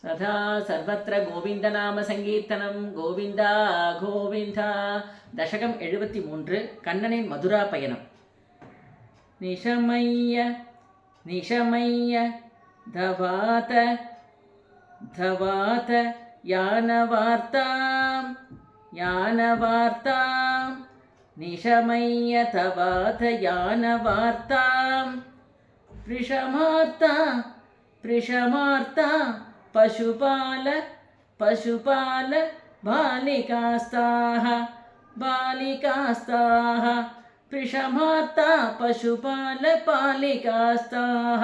സദാ സർവത്ര ഗോവിന്ദനാമ സങ്കീർത്തനം. ഗോവിന്ദ ഗോവിന്ദ. ദശകം 73. കണ്ണനിൻ മധുരാപയണം. നിശമയ്യ നിശമയ്യ ധവാത ധവാത യാനവാർത്താം യാനവാർത്താം. നിശമയ്യ ധവാത യാനവാർത്താം. വൃഷമാർത്ത വൃഷമാർത്ത പശുപാല പശുപാല ബാലികാസ്താഹ ബാലികാസ്താഹ. വൃഷമാർത്ത പശുപാല ബാലികാസ്താഹ.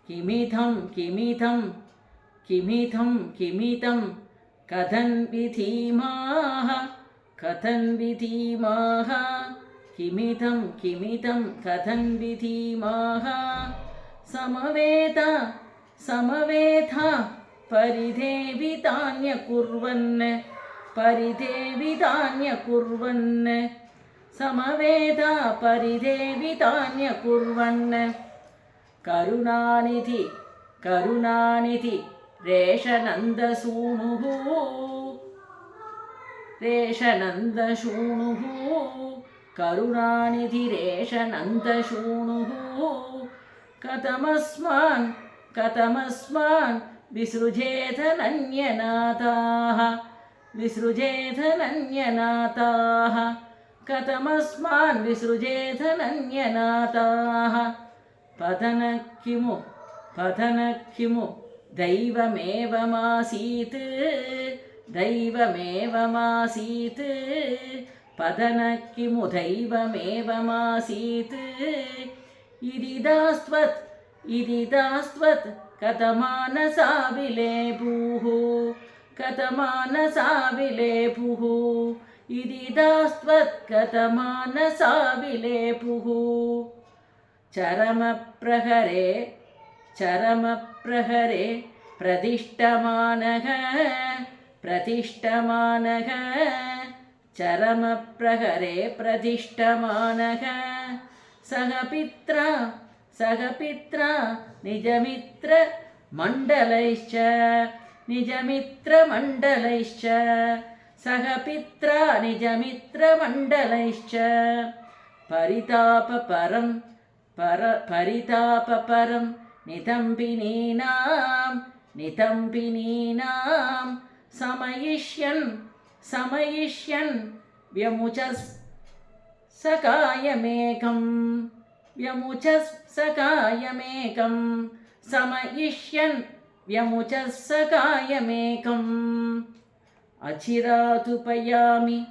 കിമിധം കിമിധം കിമിധം കിമിധം കഥൻ വിധീമാഹ കഥൻ വിധീമാഹ. കിമിധം കിമിധം കഥൻ വിധീമാഹ. സമവേത സമവേത പരിദേവിതാന്യകുർവൻ പരിദേവിതാന്യകുർവൻ. സമവേത പരിദേവിതാന്യകുർവൻ. കരുണാനിധി കരുണാനിധി രേഷനന്ദസൂനുഃ രേഷനന്ദസൂനുഃ. കരുണാനിധി രേഷനന്ദസൂനുഃ. കഥമസ്മാൻ കഥമസ്മാൻ വിസൃജേതനന്യനാഥാഃ വിസൃജേതനന്യനാഥാഃ. കഥമസ്മാൻ വിസൃജേതനന്യനാഥാഃ. പതന കിമു പതന കിമു ദൈവമേവമാസീത് ദൈവമേവമാസീത്. പതന കിമു ദൈവമേവമാസീത്. ഇരിദാസ്ത്വത് ഇരിദാസ്ത്വത് കഥമാനസാ വിലേപുഃ കഥമാനസാ വിലേപുഃ. ഇരിദാസ്ത്വത് കഥമാനസാ വിലേപുഃ. ചരമപ്രഹരേ ചരമപ്രഹരേ പ്രതിഷ്ഠമാനഃ പ്രതിഷ്ഠമാനഃ. ചരമപ്രഹരേ പ്രതിഷ്ഠമാനഃ. സഹ പിത്ര സഹ പിത്ര നിജമിത്ര മണ്ഡലൈശ്ച നിജമിത്ര മണ്ഡലൈശ്ച. സഹ പിത്ര നിജമിത്ര മണ്ഡലൈശ്ച. പരിതാപപരം പരിതാപപരം നിതംബിനീനാം നിതംബിനീനാം. സമയിഷ്യൻ സമയിഷ്യൻ വ്യമുചസ് സകായമേകം വ്യമുചസ് സകായമേകം. സമയിഷ്യൻ വ്യമുചസ് സകായമേകം. അചിരാതുപയാമി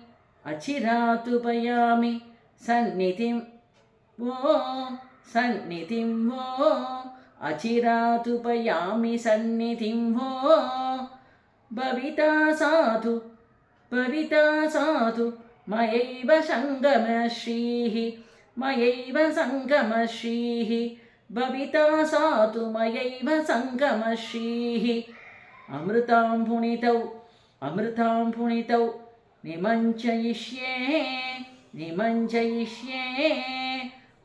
അചിരാതുപയാമി സന്നിധിം വോ സന്നിധിം വോ. അചിരാതുപയാമി സന്നിധിം വോ. ഭവിതാ സാധു ഭവിതാ സാധു മയൈവ സംഗമശ്രീഃ മയൈവ സംഗമശ്രീഃ. ഭവിതാ സാധു മയൈവ സംഗമശ്രീഃ. അമൃതാം പുണിതൗ അമൃതാം പുണിതൗ നിമഞ്ജയിഷ്യേ നിമഞ്ജയിഷ്യേ.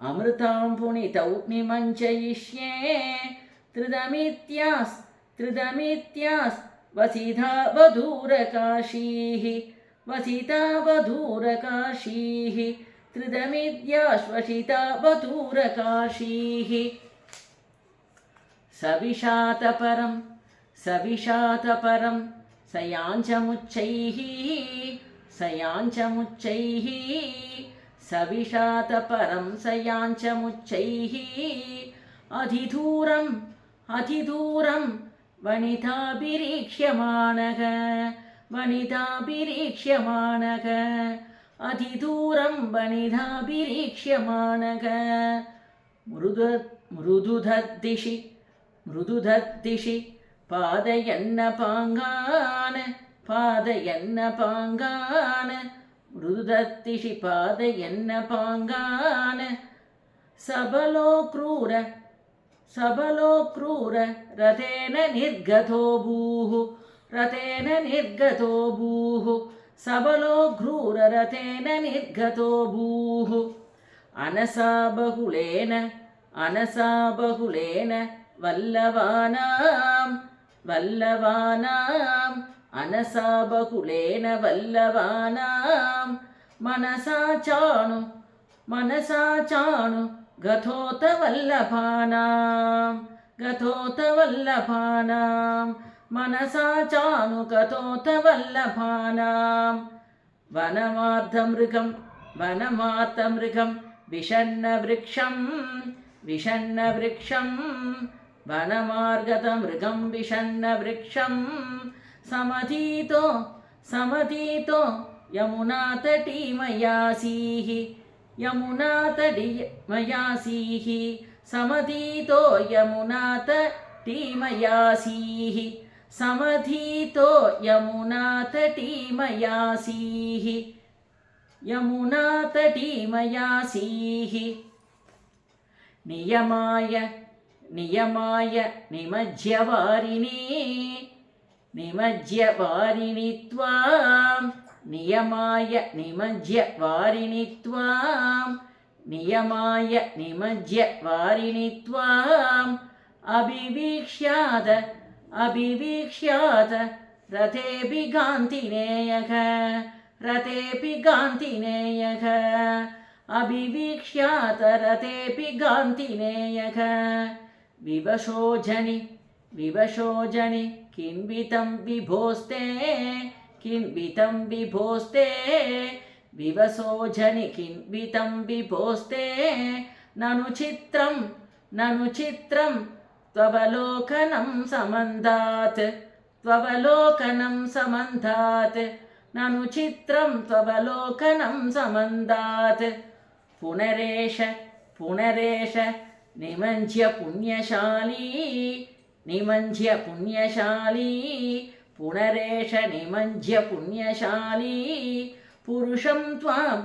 അമൃതാം പുണിതൗ നിമഞ്ജയിഷ്യേ. ത്രിദമിത്യാസ് ത്രിദമിത്യാസ് വസിതാ വധൂരകാശീഃ വസിതാ വധൂരകാശീഃ. ത്രിദമിദ്യാശ്വസിതാ വധൂരകാശീഃ. സവിഷാതപരം സവിഷാതപരം സയാഞ്ചമുച്ചൈഃ സയാഞ്ചമുച്ചൈഃ. സവിഷാതപരം സയാഞ്ചമുച്ചൈഃ. അധിദൂരം അധിദൂരം വനിതാഭിരീക്ഷ്യമാണഃ വനിതാഭിരീക്ഷ്യമാണഃ. അധിദൂരം വനിതാഭിരീക്ഷ്യമാണഃ. മൃദുധദ്ദിശി മൃദുധദ്ദിശി പാദയന്നപാങ്കാൻ പാദയന്നപാങ്കാൻ. മൃദുധദ്ദിശി പാദയന്നപാങ്കാൻ. സബലോ ക്രൂര സബലോ ക്രൂര രഥേന നിർഗതോ ഭൂഃ രഥേന നിർഗതോ ഭൂഃ. സബലോ ക്രൂര രഥേന നിർഗതോ ഭൂഃ. അനസാ ബഹുളേന വല്ലവാനാം वल्लवानाम् अनसा बहुलेन वल्लवानां मनसा चाणु गतोत वल्लभानां मनसा चाणु गतोत वल्लभानां वनमार्तमृगं विषण्णवृक्षं वनमार्गतमृगं विषण्णवृक्षं समतीतो यमुनातटी मयासीः समतीतो यमुनातटी मयासीः नियमाय निमज्यवारिणि त्वां अभिवीक्ष्याद रथेऽपि गान्तिनेयः विवशोजनि किन्वितं विभोस्ते ननु चित्रं त्ववलोकनं समन्तात् ननु चित्रं त्ववलोकनं समन्तात् पुनरेष निमज्य पुण्यशाली पुरुषं त्वां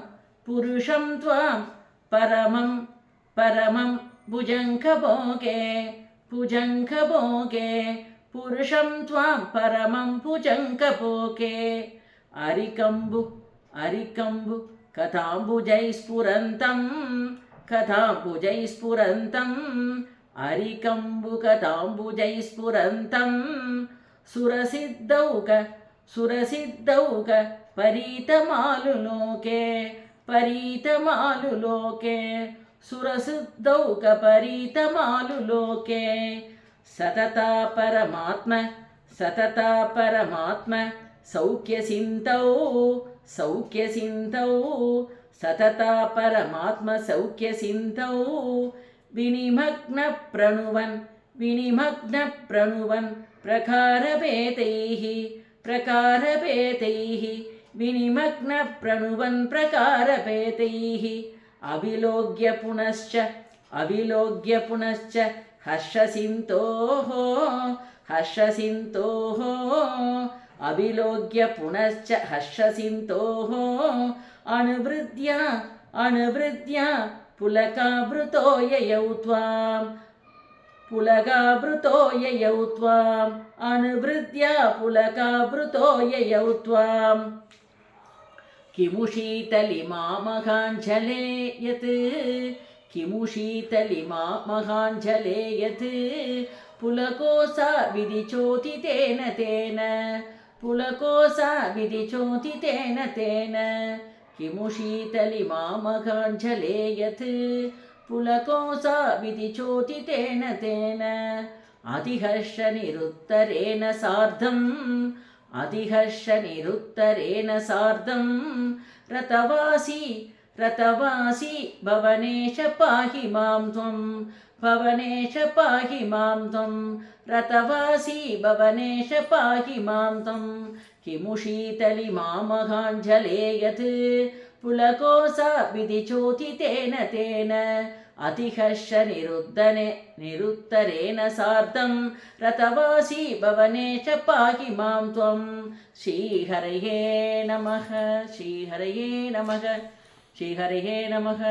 परमं भुजङ्गभोगे पुरुषं त्वां परमं भुजङ्गभोगे अरिकम्बु कथाम्बुजैस्फुरन्तं सुरसिद्धौक परीतमालुलोके सतता परमात्म सौख्यसिन्धौ सतता परमात्म सौख्यसिन्धौ विनिमग्नप्रणुवन् प्रकारभेदैः अविलोक्य पुनश्च हर्षसिन्धोः अनुवृद्या पुलकावृतो ययौ त्वाम् अनुवृद्या पुलकावृतो ययौ त्वाम् किमु शीतलिमा महाञ्जले यत् पुलकोसा विधिचोदितेन तेन किमु शीतलिमा महाञ्जले यत् पुलकोसा विधिचोदितेन तेन अधिहर्षनिरुत्तरेण सार्धं रतवासी भवनेश पाहि मां त्वं रतवासी भवनेश पाहि मां त्वं किमु शीतलिमा महाञ्जले यत् पुलकोसा विधिचोदितेन तेन अधिहर्षनिरुत्तरेण सार्धं रतवासी भवनेश पाहि मां त्वं श्रीहरये नमः